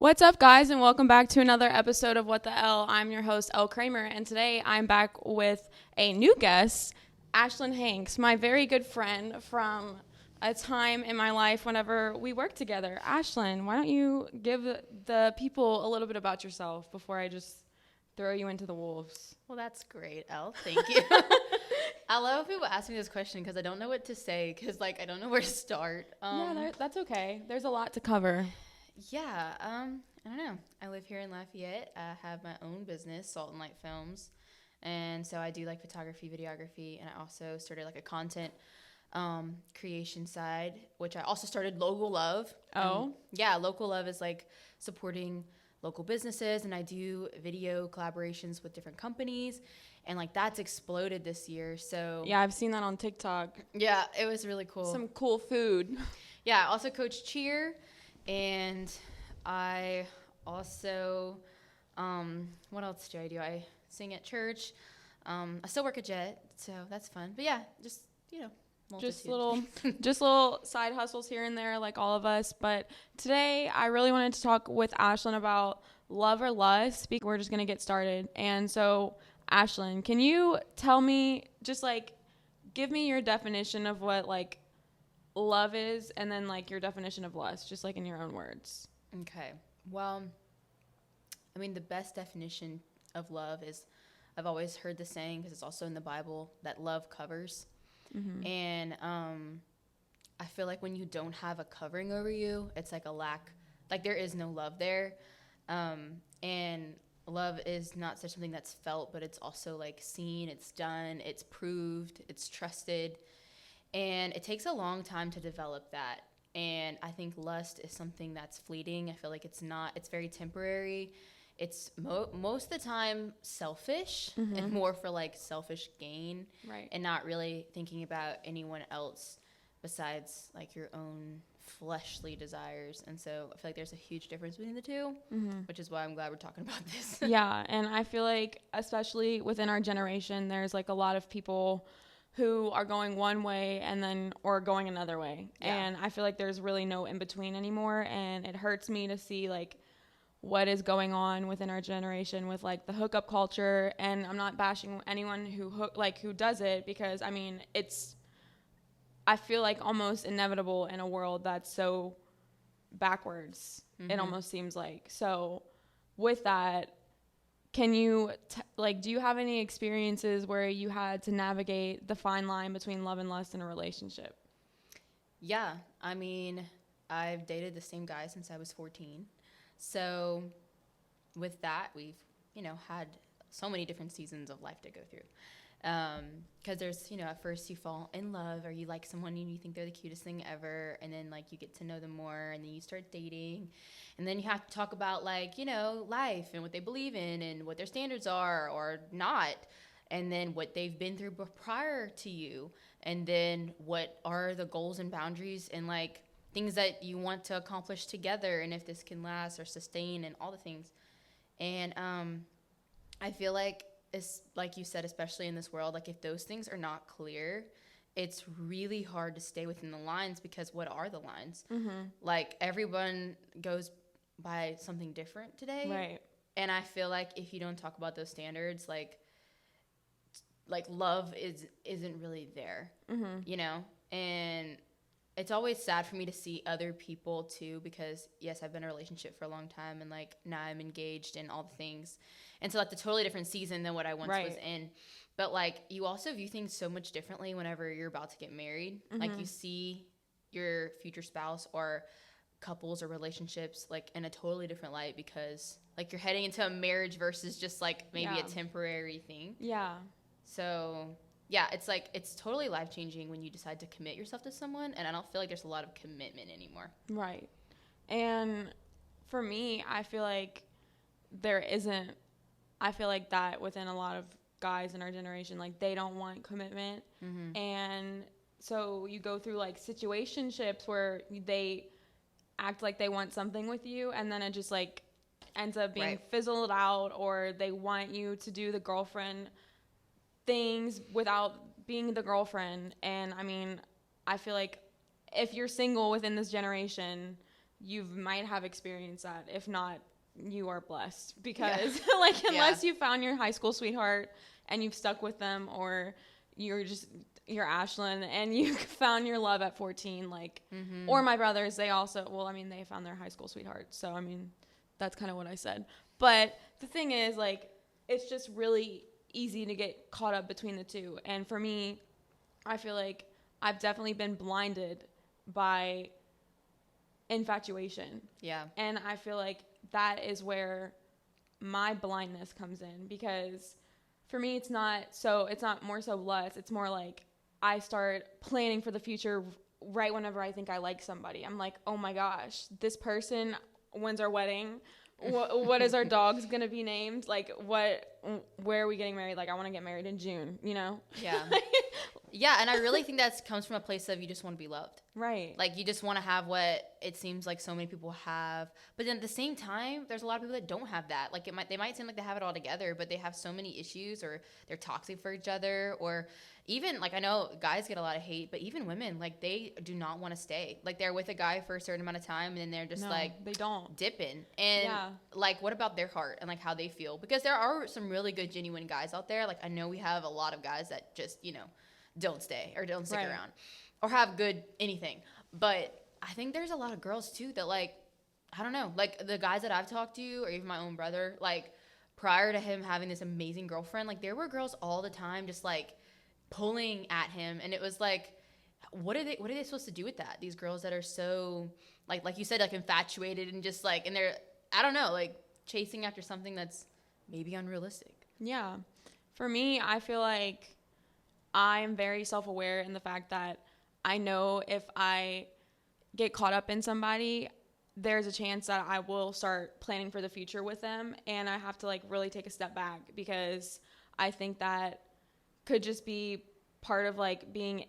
What's up, guys, and welcome back to another episode of What the Elle. I'm your host, Elle Kramer, and today I'm back with a new guest, Ashlyn Hanks, my very good friend from a time in my life whenever we worked together. Ashlyn, why don't you give the people a little bit about yourself before I just throw you into the wolves? Well, that's great, Elle. Thank you. I love people ask me this question because I don't know what to say because, I don't know where to start. That's okay. There's a lot to cover. Yeah, I don't know. I live here in Lafayette. I have my own business, Salt and Light Films. And so I do photography, videography, and I also started a content creation side, which I also started Local Love. Oh? Yeah, Local Love is supporting local businesses, and I do video collaborations with different companies. And that's exploded this year. So Yeah, I've seen that on TikTok. yeah, it was really cool. Some cool food. Yeah, I also coach cheer. And I also, what else do? I sing at church. I still work at Jet, so that's fun. But yeah, just, multitude. just little side hustles here and there, like all of us. But today I really wanted to talk with Ashlyn about love or lust. We're just going to get started. And so, Ashlyn, can you tell me, just give me your definition of what love is, and then your definition of lust, just in your own words. Okay. Well, the best definition of love is, I've always heard the saying, because it's also in the Bible, that love covers. Mm-hmm. And I feel like when you don't have a covering over you, it's a lack, there is no love there. And love is not such something that's felt, but it's also seen, it's done, it's proved, it's trusted. And it takes a long time to develop that. And I think lust is something that's fleeting. I feel like it's very temporary. It's most of the time selfish, mm-hmm. and more for selfish gain. Right. And not really thinking about anyone else besides your own fleshly desires. And so I feel like there's a huge difference between the two, mm-hmm. which is why I'm glad we're talking about this. Yeah. And I feel like, especially within our generation, there's a lot of people who are going one way or going another way. Yeah. And I feel like there's really no in between anymore. And it hurts me to see what is going on within our generation with the hookup culture. And I'm not bashing anyone who does it, because I feel almost inevitable in a world that's so backwards. Mm-hmm. It almost seems like. So with that, can you, do you have any experiences where you had to navigate the fine line between love and lust in a relationship? Yeah. I've dated the same guy since I was 14. So with that, we've, had so many different seasons of life to go through. Because there's, at first you fall in love, or you like someone and you think they're the cutest thing ever, and then you get to know them more, and then you start dating, and then you have to talk about life and what they believe in and what their standards are or not, and then what they've been through prior to you, and then what are the goals and boundaries and things that you want to accomplish together, and if this can last or sustain, and all the things. And I feel it's like you said, especially in this world, if those things are not clear, it's really hard to stay within the lines, because what are the lines? Mm-hmm. Everyone goes by something different today. Right. And I feel if you don't talk about those standards, love isn't really there, mm-hmm. And it's always sad for me to see other people too, because yes, I've been in a relationship for a long time, and now I'm engaged and all the things. And so a totally different season than what I once right. was in. But you also view things so much differently whenever you're about to get married. Mm-hmm. You see your future spouse or couples or relationships in a totally different light, because you're heading into a marriage versus just maybe yeah. a temporary thing. Yeah. So yeah, it's totally life-changing when you decide to commit yourself to someone, and I don't feel like there's a lot of commitment anymore. Right. And for me, I feel there isn't, I feel that within a lot of guys in our generation, they don't want commitment. Mm-hmm. And so you go through situationships where they act like they want something with you, and then it just ends up being right. fizzled out, or they want you to do the girlfriend things without being the girlfriend. And I feel if you're single within this generation, you might have experienced that. If not, you are blessed, because like, unless you found your high school sweetheart and you've stuck with them, or you're Ashlyn and you found your love at 14, like, or my brothers, they also, well, I mean, they found their high school sweetheart. So, I mean, that's kind of what I said. But the thing is, like, it's just really easy to get caught up between the two. And for me, I feel like I've definitely been blinded by infatuation. Yeah. And I feel like that is where my blindness comes in, because for me, it's not more so lust. It's more like I start planning for the future right whenever I think I like somebody. I'm like, oh my gosh, this person, when's our wedding? What is our dog's gonna be named? Like, where are we getting married? Like, I want to get married in June, you know? Yeah. Yeah, and I really think that comes from a place of you just want to be loved. Right. Like, you just want to have what it seems like so many people have. But then at the same time, there's a lot of people that don't have that. Like, they might seem like they have it all together, but they have so many issues, or they're toxic for each other, or even, like, I know guys get a lot of hate, but even women, like, they do not want to stay. Like, they're with a guy for a certain amount of time, and then they're just, they don't. Dipping. And, like, what about their heart and, like, how they feel? Because there are some really good, genuine guys out there. Like, I know we have a lot of guys that just, don't stay or don't stick around or have good anything. But I think there's a lot of girls, too, that, like, I don't know. Like, the guys that I've talked to, or even my own brother, like, prior to him having this amazing girlfriend, like, there were girls all the time just, like, pulling at him, and it was like, what are they supposed to do with that? These girls that are so, like you said, like, infatuated, and just, like, and they're, I don't know, like, chasing after something that's maybe unrealistic. Yeah. For me, I feel like I'm very self-aware in the fact that I know if I get caught up in somebody, there's a chance that I will start planning for the future with them, and I have to, like, really take a step back, because I think that could just be part of, like, being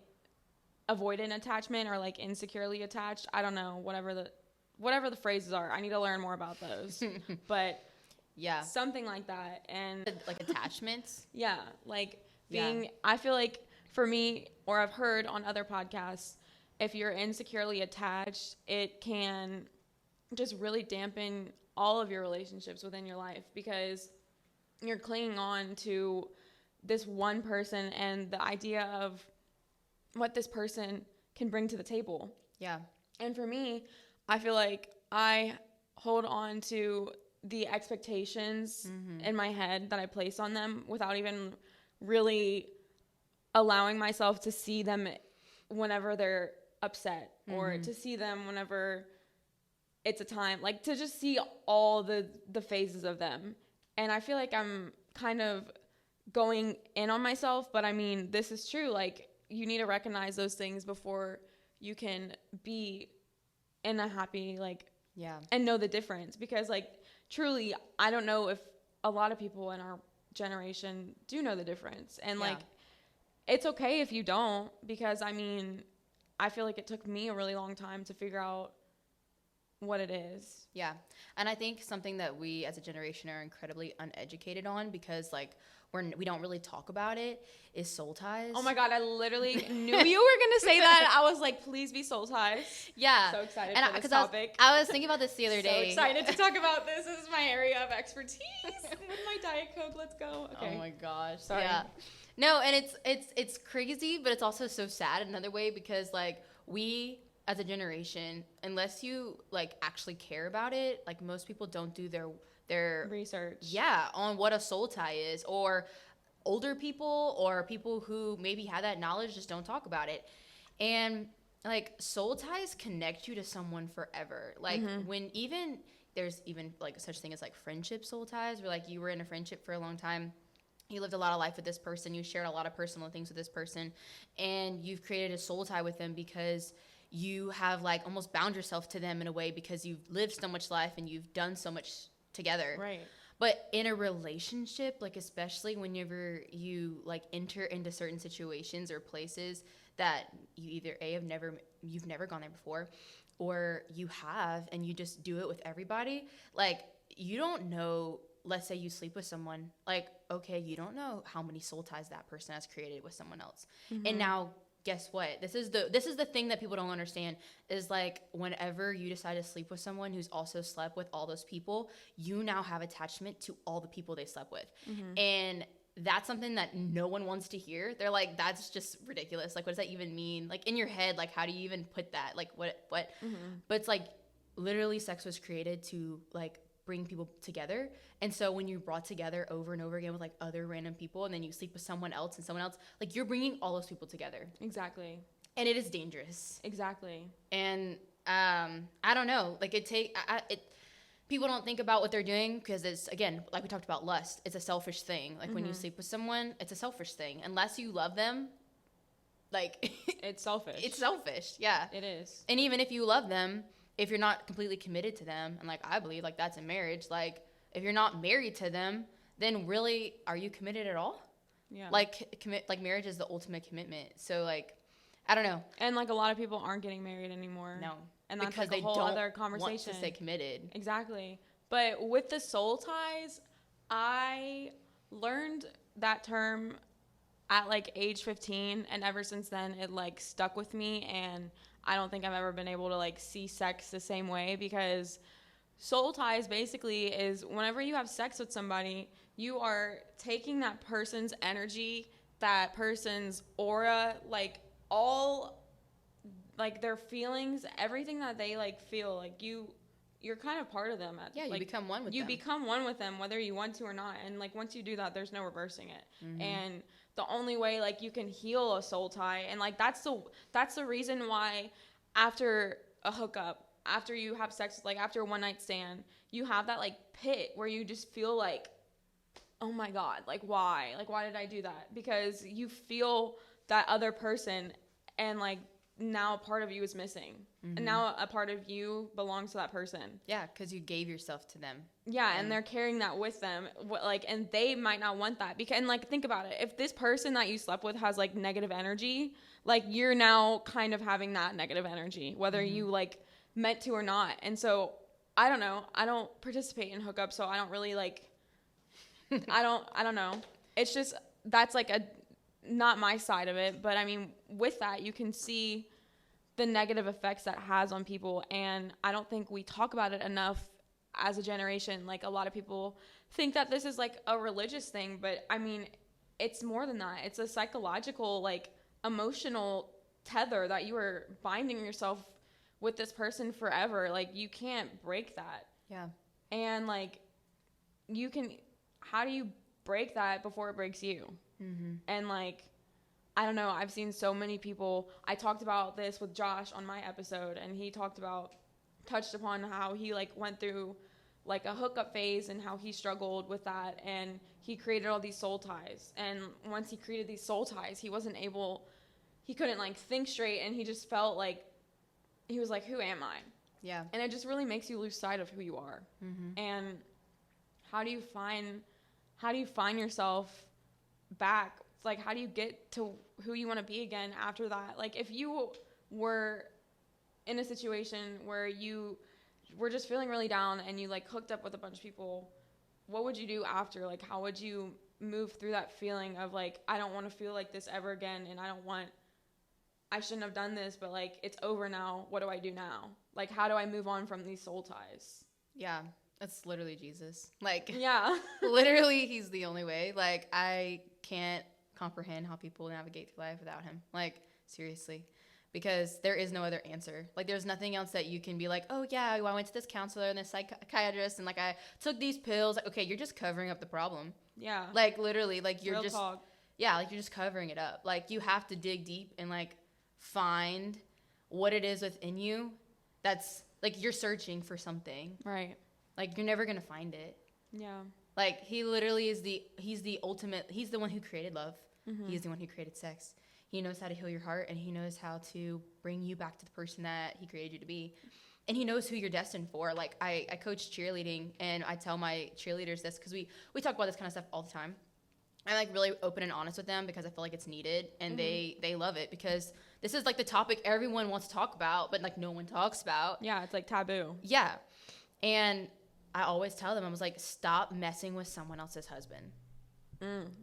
avoidant attachment, or, like, insecurely attached. I don't know, whatever the phrases are. I need to learn more about those. But yeah, something like that. And like attachments. Yeah, like being, I feel like for me, or I've heard on other podcasts, if you're insecurely attached, it can just really dampen all of your relationships within your life, because you're clinging on to this one person and the idea of what this person can bring to the table. Yeah. And for me, I feel like I hold on to the expectations in my head that I place on them without even really allowing myself to see them whenever they're upset, or to see them whenever it's a time, like, to just see all the phases of them. And I feel like I'm kind of going in on myself, but I mean, this is true. Like, you need to recognize those things before you can be in a happy, like, and know the difference. Because, like, truly, I don't know if a lot of people in our generation do know the difference. And like, it's okay if you don't, because I mean, I feel like it took me a really long time to figure out what it is. Yeah. And I think something that we as a generation are incredibly uneducated on, because like we don't really talk about it, is soul ties. Oh my God, I literally knew you were going to say that. I was like, please be soul ties. Yeah. So excited for this topic. I was thinking about this the other day. So excited to talk about this. This is my area of expertise. With my Diet Coke, let's go. Okay. Oh my gosh. Sorry. Yeah. No, and it's crazy, but it's also so sad in another way, because like we as a generation, unless you like actually care about it, like most people don't do their research. Yeah, on what a soul tie is, or older people or people who maybe have that knowledge just don't talk about it. And like soul ties connect you to someone forever. Like when there's even like such thing as like friendship soul ties, where like you were in a friendship for a long time. You lived a lot of life with this person. You shared a lot of personal things with this person, and you've created a soul tie with them because you have like almost bound yourself to them in a way, because you've lived so much life and you've done so much together. Right. But in a relationship, like especially whenever you like enter into certain situations or places that you either you've never gone there before, or you have and you just do it with everybody, like you don't know. Let's say you sleep with someone, like, okay, you don't know how many soul ties that person has created with someone else. And now guess what? This is the thing that people don't understand is like whenever you decide to sleep with someone who's also slept with all those people, you now have attachment to all the people they slept with. And that's something that no one wants to hear. They're like, that's just ridiculous. Like, what does that even mean? Like, in your head, like, how do you even put that? Like, what? But it's like, literally, sex was created to, like, bring people together. And so when you're brought together over and over again with, like, other random people, and then you sleep with someone else and someone else, like, you're bringing all those people together. Exactly. And it is dangerous. Exactly. And I don't know. Like, people don't think about what they're doing because it's, again, like we talked about lust, it's a selfish thing. Like when you sleep with someone, it's a selfish thing. Unless you love them, like it's selfish. It's selfish. Yeah. It is. And even if you love them, if you're not completely committed to them, and like I believe like that's in marriage, like if you're not married to them, then really are you committed at all? Yeah. Like marriage is the ultimate commitment. So like I don't know. And like a lot of people aren't getting married anymore. No. And that's because like a whole other conversation. Want to stay committed. Exactly. But with the soul ties, I learned that term at like age 15, and ever since then it like stuck with me, and I don't think I've ever been able to like see sex the same way, because soul ties basically is whenever you have sex with somebody, you are taking that person's energy, that person's aura, like all like their feelings, everything that they like feel, like you're kind of part of them. You like, become one with them. You become one with them whether you want to or not. And like once you do that, there's no reversing it. And the only way like you can heal a soul tie, and like that's the reason why after a hookup, after you have sex, like after a one night stand, you have that like pit where you just feel like, oh my God, like why did I do that? Because you feel that other person, and like now a part of you is missing, and now a part of you belongs to that person. Yeah, because you gave yourself to them. Yeah, and they're carrying that with them, like, and they might not want that, because, and like, think about it, if this person that you slept with has like negative energy, like you're now kind of having that negative energy, whether you like meant to or not. And so I don't know, I don't participate in hookups, so I don't really like I don't know, it's just that's like a not my side of it. But I mean, with that, you can see the negative effects that has on people, and I don't think we talk about it enough as a generation. Like a lot of people think that this is like a religious thing, but I mean, it's more than that. It's a psychological, like emotional tether that you are binding yourself with this person forever. Like you can't break that. Yeah. And like how do you break that before it breaks you? And like, I don't know, I've seen so many people. I talked about this with Josh on my episode, and he touched upon how he like went through like a hookup phase and how he struggled with that, and he created all these soul ties. And once he created these soul ties, he couldn't like think straight, and he just felt like he was like, who am I? Yeah. And it just really makes you lose sight of who you are. And how do you find yourself back? Like, how do you get to who you want to be again after that? Like, if you were in a situation where you were just feeling really down and you like hooked up with a bunch of people, what would you do after? Like, how would you move through that feeling of like, I don't want to feel like this ever again, and I shouldn't have done this, but like it's over now, what do I do now? Like, how do I move on from these soul ties? Yeah, that's literally Jesus. Like, yeah. Literally, he's the only way. Like, I can't comprehend how people navigate through life without him. Like, seriously. Because there is no other answer. Like, there's nothing else that you can be like, oh, yeah, I went to this counselor and this psychiatrist, and, like, I took these pills. Like, okay, you're just covering up the problem. Yeah. Like, literally, like, you're just... Talk. Yeah, like, you're just covering it up. Like, you have to dig deep and, like, find what it is within you that's... Like, you're searching for something. Right. Like, you're never going to find it. Yeah. Like, he literally is he's the ultimate... He's the one who created love. He's the one who created sex. He knows how to heal your heart, and he knows how to bring you back to the person that he created you to be. And he knows who you're destined for. Like, I coach cheerleading, and I tell my cheerleaders this because we talk about this kind of stuff all the time. I'm, like, really open and honest with them because I feel like it's needed, and they love it because this is, like, the topic everyone wants to talk about, but, like, no one talks about. Yeah, it's, like, taboo. Yeah. And I always tell them, I was like, stop messing with someone else's husband.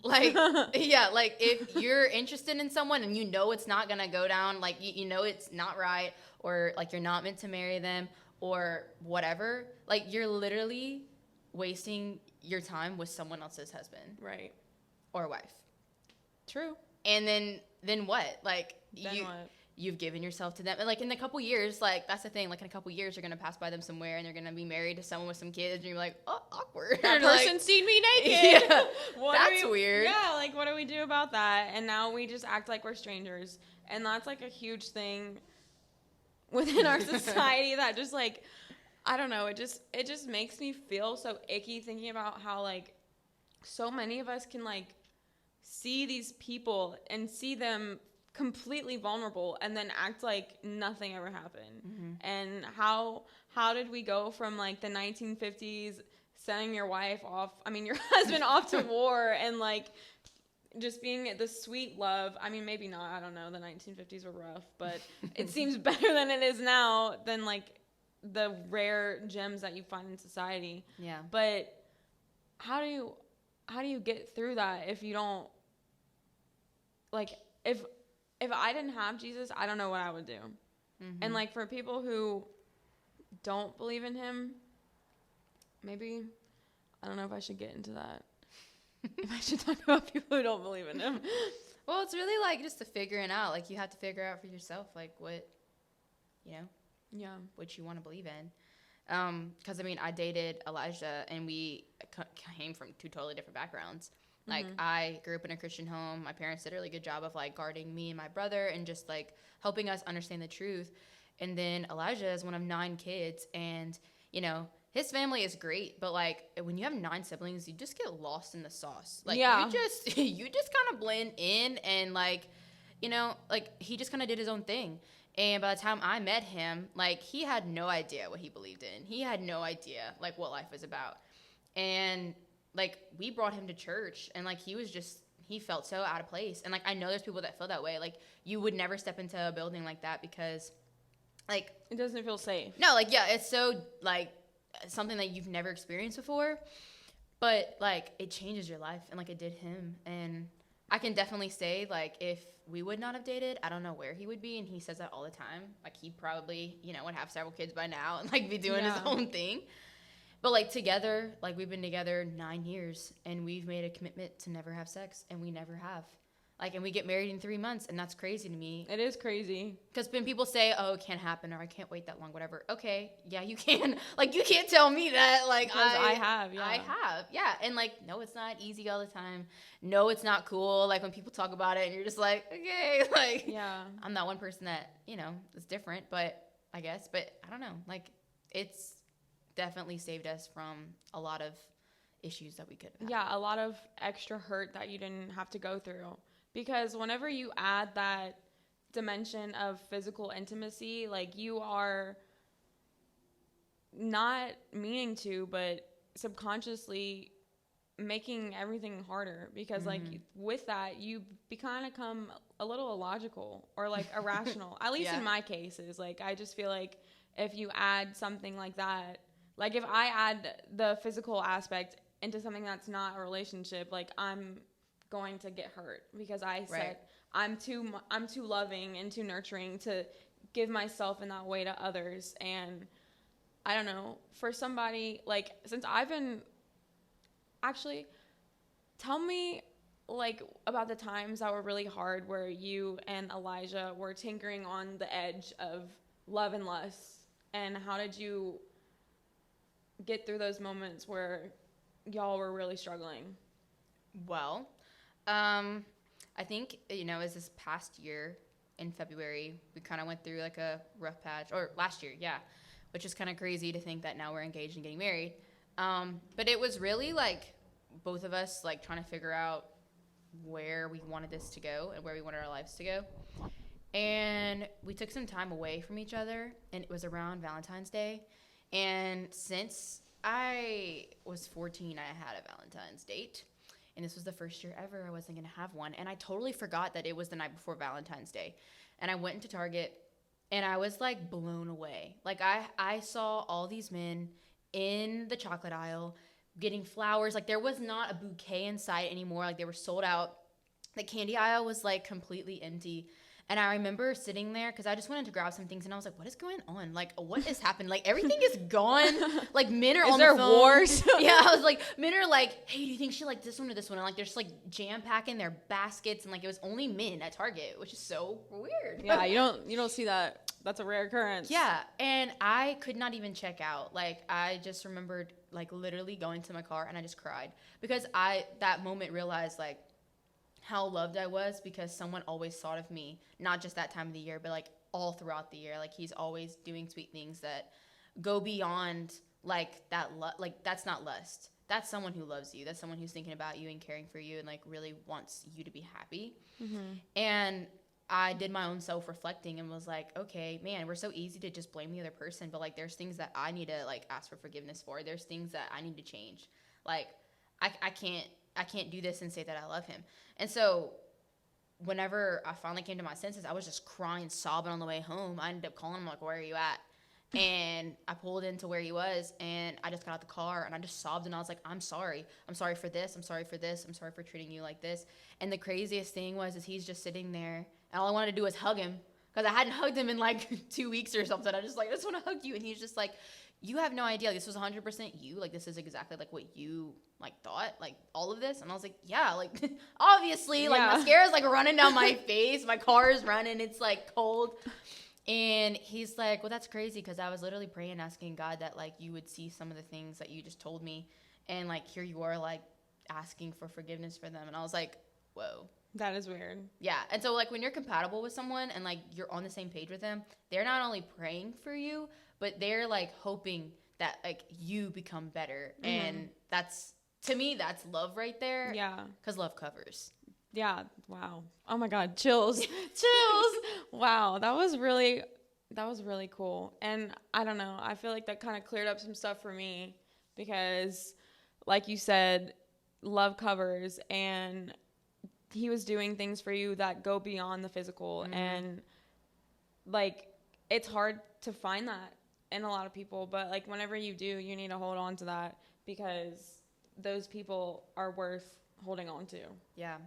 Like, yeah, like if you're interested in someone and you know it's not gonna go down, like you know it's not right, or like you're not meant to marry them or whatever, like you're literally wasting your time with someone else's husband, Right. or wife. True. And then what? Like Then what? You've given yourself to them, and like in a couple years, like that's the thing, like in a couple years you're gonna pass by them somewhere and they're gonna be married to someone with some kids and you're like, oh, awkward. That like, person seen me naked. Yeah, That's weird. Yeah, like what do we do about that? And now we just act like we're strangers, and that's like a huge thing within our society that just like, I don't know, it just makes me feel so icky thinking about how like so many of us can like see these people and see them completely vulnerable and then act like nothing ever happened. Mm-hmm. And how did we go from like the 1950s sending your husband off to war and like just being the sweet love. I mean, maybe not, I don't know, the 1950s were rough, but it seems better than it is now, than like the rare gems that you find in society. Yeah. But how do you get through that if you don't, like, if I didn't have Jesus, I don't know what I would do. Mm-hmm. And like for people who don't believe in him, maybe, I don't know if I should get into that. If I should talk about people who don't believe in him. Well, it's really like just to figuring out, like you have to figure out for yourself, like what, you know, yeah, what you want to believe in. Because I mean, I dated Elijah and we came from two totally different backgrounds. Like I grew up in a Christian home. My parents did a really good job of like guarding me and my brother and just like helping us understand the truth. And then Elijah is one of 9 kids, and you know, his family is great, but like when you have 9 siblings, you just get lost in the sauce. Like you just kind of blend in, and like, you know, like he just kind of did his own thing. And by the time I met him, like he had no idea what he believed in. He had no idea like what life was about. And like we brought him to church, and like he felt so out of place. And like I know there's people that feel that way. Like you would never step into a building like that because like it doesn't feel safe. No, like yeah, it's so like something that you've never experienced before, but like it changes your life, and like it did him. And I can definitely say like if we would not have dated, I don't know where he would be. And he says that all the time. Like he probably, you know, would have several kids by now and like be doing his own thing. But like together, like we've been together 9 years, and we've made a commitment to never have sex, and we never have. Like, and we get married in 3 months, and that's crazy to me. It is crazy. Because when people say, oh, it can't happen, or I can't wait that long, whatever. Okay, yeah, you can. Like, you can't tell me that. Like, I have, yeah. I have, yeah. And like, no, it's not easy all the time. No, it's not cool. Like, when people talk about it, and you're just like, okay. Like, yeah. I'm not one person that, you know, is different, but I guess. But I don't know. Like, it's definitely saved us from a lot of issues that we could have had. Yeah, a lot of extra hurt that you didn't have to go through. Because whenever you add that dimension of physical intimacy, like you are not meaning to, but subconsciously making everything harder. Because like with that, you kind of come a little illogical or like irrational. At least in my cases, like I just feel like if you add something like that, like if I add the physical aspect into something that's not a relationship, like I'm going to get hurt because I said I'm too loving and too nurturing to give myself in that way to others. And I don't know, for somebody like, since I've been, actually tell me like about the times that were really hard where you and Elijah were tinkering on the edge of love and lust, and how did you get through those moments where y'all were really struggling? Well, I think, you know, as this past year in February, we kind of went through like a rough patch, or last year, yeah, which is kind of crazy to think that now we're engaged and getting married. But it was really like both of us like trying to figure out where we wanted this to go and where we wanted our lives to go. And we took some time away from each other, and it was around Valentine's Day. And since I was 14, I had a Valentine's date. And this was the first year ever I wasn't going to have one. And I totally forgot that it was the night before Valentine's Day. And I went into Target, and I was, like, blown away. Like, I saw all these men in the chocolate aisle getting flowers. Like, there was not a bouquet in sight anymore. Like, they were sold out. The candy aisle was like completely empty. And I remember sitting there because I just wanted to grab some things, and I was like, what is going on? Like, what has happened? Like, everything is gone. Like, men are on the phone. Is there wars? Yeah, I was like, men are like, hey, do you think she liked this one or this one? And like, they're just like jam-packing their baskets, and like, it was only men at Target, which is so weird. Yeah, you don't see that. That's a rare occurrence. Yeah, and I could not even check out. Like, I just remembered like literally going to my car, and I just cried because I that moment realized like how loved I was, because someone always thought of me, not just that time of the year, but like all throughout the year. Like, he's always doing sweet things that go beyond like that. Like, that's not lust. That's someone who loves you. That's someone who's thinking about you and caring for you and like really wants you to be happy. And I did my own self-reflecting and was like, okay, man, we're so easy to just blame the other person, but like, there's things that I need to like ask for forgiveness for. There's things that I need to change. Like, I can't do this and say that I love him. And so whenever I finally came to my senses, I was just crying, sobbing on the way home. I ended up calling him, like, where are you at? And I pulled into where he was, and I just got out the car, and I just sobbed, and I was like, I'm sorry. I'm sorry for this. I'm sorry for this. I'm sorry for treating you like this. And the craziest thing was he's just sitting there, and all I wanted to do was hug him, because I hadn't hugged him in like 2 weeks or something. I just want to hug you. And he's just like, you have no idea. Like, this was 100% you. Like, this is exactly like what you like thought, like all of this. And I was like, yeah, like obviously, like mascara's like running down my face. My car is running. It's like cold. And he's like, well, that's crazy, because I was literally praying, asking God that like you would see some of the things that you just told me. And like, here you are like asking for forgiveness for them. And I was like, whoa. That is weird. Yeah. And so like, when you're compatible with someone and like you're on the same page with them, they're not only praying for you, but they're like hoping that like you become better. And that's, to me, that's love right there. Yeah. Because love covers. Yeah. Wow. Oh my God. Chills. Chills. Wow. That was really cool. And I don't know. I feel like that kind of cleared up some stuff for me, because like you said, love covers, and he was doing things for you that go beyond the physical. And like, it's hard to find that in a lot of people, but like, whenever you do, you need to hold on to that, because those people are worth holding on to. Yeah.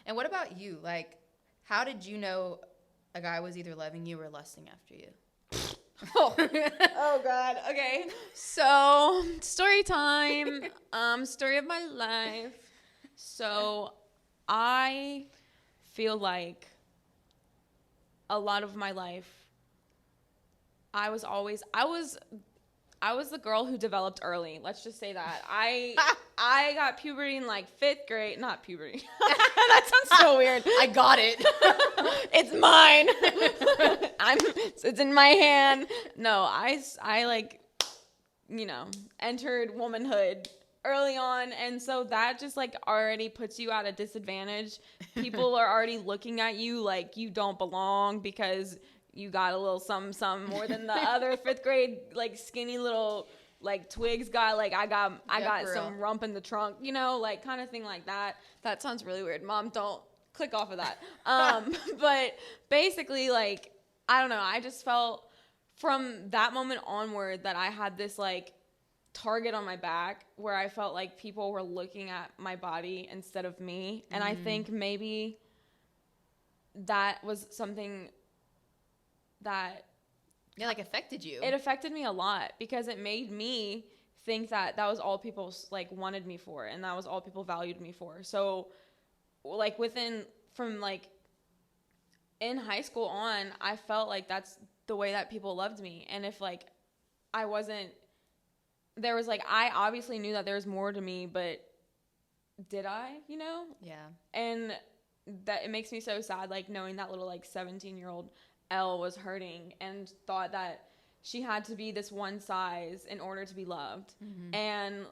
And what about you? Like, how did you know a guy was either loving you or lusting after you? Oh God. Okay. So, story time. Story of my life. So, I feel like a lot of my life, I was the girl who developed early. Let's just say that. I got puberty in like 5th grade. Not puberty. That sounds so weird. I got it. It's mine. It's in my hand. No, I like, entered womanhood early on, and so that just like already puts you at a disadvantage. People are already looking at you like you don't belong, because you got a little something more than the other 5th grade like skinny little like twigs got. Like, I got some rump in the trunk, like kind of thing like that. That sounds really weird. Mom, don't click off of that. But basically, like, I don't know, I just felt from that moment onward that I had this like target on my back, where I felt like people were looking at my body instead of me. And I think maybe that was something that like affected you. It affected me a lot, because it made me think that was all people like wanted me for, and that was all people valued me for. So like, from like in high school on, I felt like that's the way that people loved me. And if like I wasn't, there was like, I obviously knew that there was more to me, but did I, Yeah. And that it makes me so sad, like knowing that little like 17-year-old Elle was hurting and thought that she had to be this one size in order to be loved. And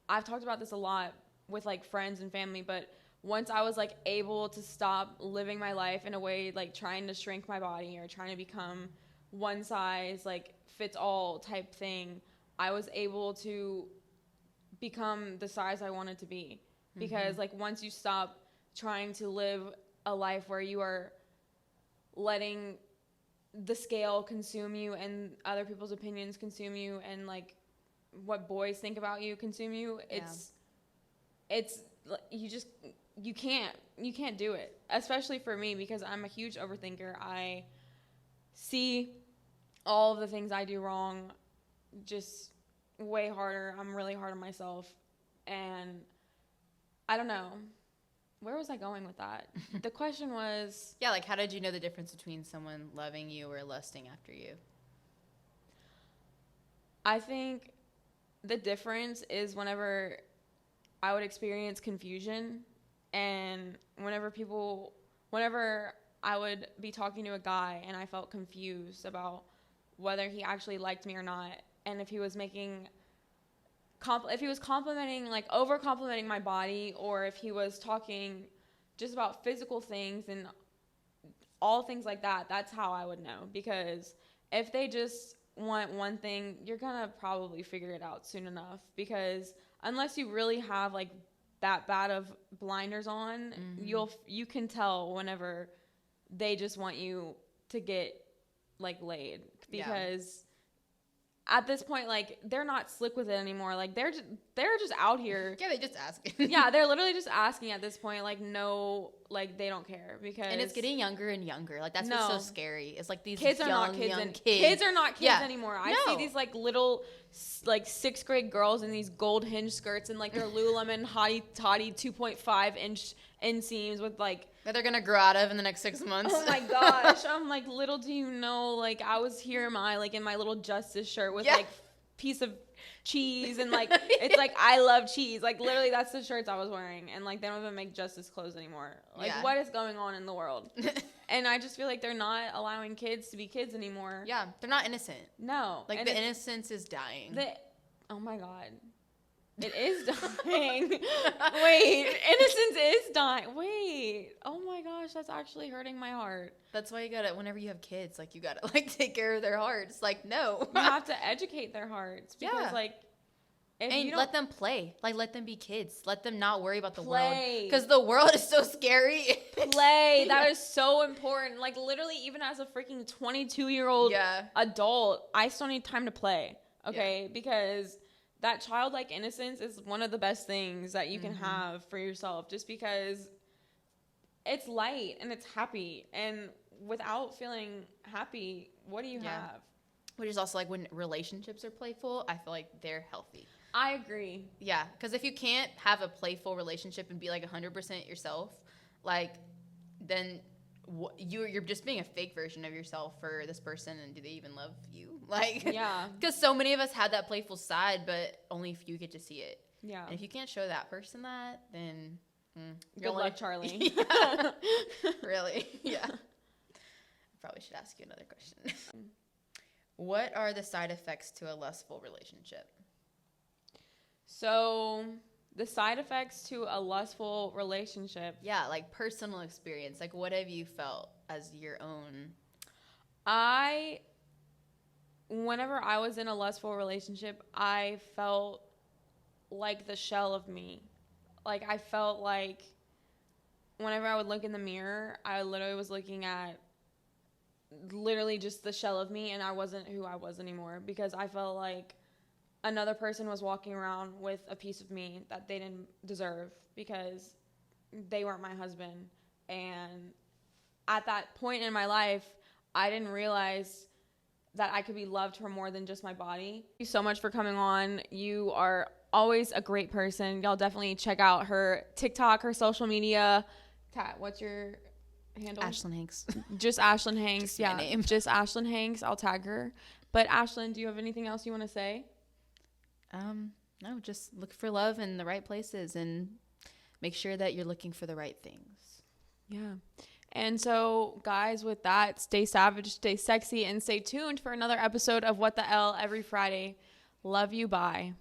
I've talked about this a lot with like friends and family, but once I was like able to stop living my life in a way like trying to shrink my body or trying to become one size like fits all type thing, I was able to become the size I wanted to be. Because like, once you stop trying to live a life where you are letting the scale consume you and other people's opinions consume you, and like what boys think about you, consume you, it's you can't do it, especially for me, because I'm a huge overthinker. I see all of the things I do wrong just way harder. I'm really hard on myself, and I don't know. Where was I going with that? The question was... Yeah, like, how did you know the difference between someone loving you or lusting after you? I think the difference is whenever I would experience confusion, and whenever I would be talking to a guy and I felt confused about whether he actually liked me or not, and if he was complimenting, like over complimenting my body, or if he was talking just about physical things and all things like that, that's how I would know. Because if they just want one thing, you're gonna probably figure it out soon enough, because unless you really have like that bad of blinders on, you can tell whenever they just want you to get like laid, because at this point, like, they're not slick with it anymore. Like, they're just out here. Yeah, they just ask. Yeah, they're literally just asking at this point. Like, no, like, they don't care, because... And it's getting younger and younger. Like, that's what's so scary. It's like these kids young, are not kids. young kids. Kids are not kids anymore. I see these, like, little, like, 6th grade girls in these gold hinge skirts and, like, their Lululemon hottie toddy 2.5 inch inseams with, like... That they're gonna grow out of in the next 6 months. Oh my gosh. I'm like, little do you know, like, I was here in my little Justice shirt with like piece of cheese, and like it's like I love cheese. Like, literally that's the shirts I was wearing, and like they don't even make Justice clothes anymore. Like, what is going on in the world? And I just feel like they're not allowing kids to be kids anymore. Yeah, they're not innocent. No. Like, the innocence is dying. Oh my God. It is dying. Wait, innocence is dying. Wait. Oh my gosh, that's actually hurting my heart. That's why you gotta, whenever you have kids, like, you gotta, like, take care of their hearts. Like, no. You have to educate their hearts. Because, like, if and you don't... let them play. Like, let them be kids. Let them not worry about the world. Play. Because the world is so scary. Play. That is so important. Like, literally, even as a freaking 22-year-old adult, I still need time to play. Okay? Yeah. Because... that childlike innocence is one of the best things that you can have for yourself, just because it's light and it's happy. And without feeling happy, what do you have? Which is also, like, when relationships are playful, I feel like they're healthy. I agree. Yeah, because if you can't have a playful relationship and be, like, 100% yourself, like, then you're just being a fake version of yourself for this person, and do they even love you? Like, because so many of us had that playful side, but only if you get to see it. Yeah. And if you can't show that person that, then good luck, Charlie. Really? Yeah. I probably should ask you another question. What are the side effects to a lustful relationship? So, the side effects to a lustful relationship. Yeah, like personal experience. Like, what have you felt as your own? Whenever I was in a lustful relationship, I felt like the shell of me. Like, I felt like whenever I would look in the mirror, I literally was looking at literally just the shell of me, and I wasn't who I was anymore, because I felt like another person was walking around with a piece of me that they didn't deserve, because they weren't my husband. And at that point in my life, I didn't realize that I could be loved for more than just my body. Thank you so much for coming on. You are always a great person. Y'all definitely check out her TikTok, her social media. What's your handle? Ashlyn Hanks. Just Ashlyn Hanks. Just name. Just Ashlyn Hanks. I'll tag her. But Ashlyn, do you have anything else you want to say? No, just look for love in the right places and make sure that you're looking for the right things. Yeah. And so, guys, with that, stay savage, stay sexy, and stay tuned for another episode of What the Elle every Friday. Love you. Bye.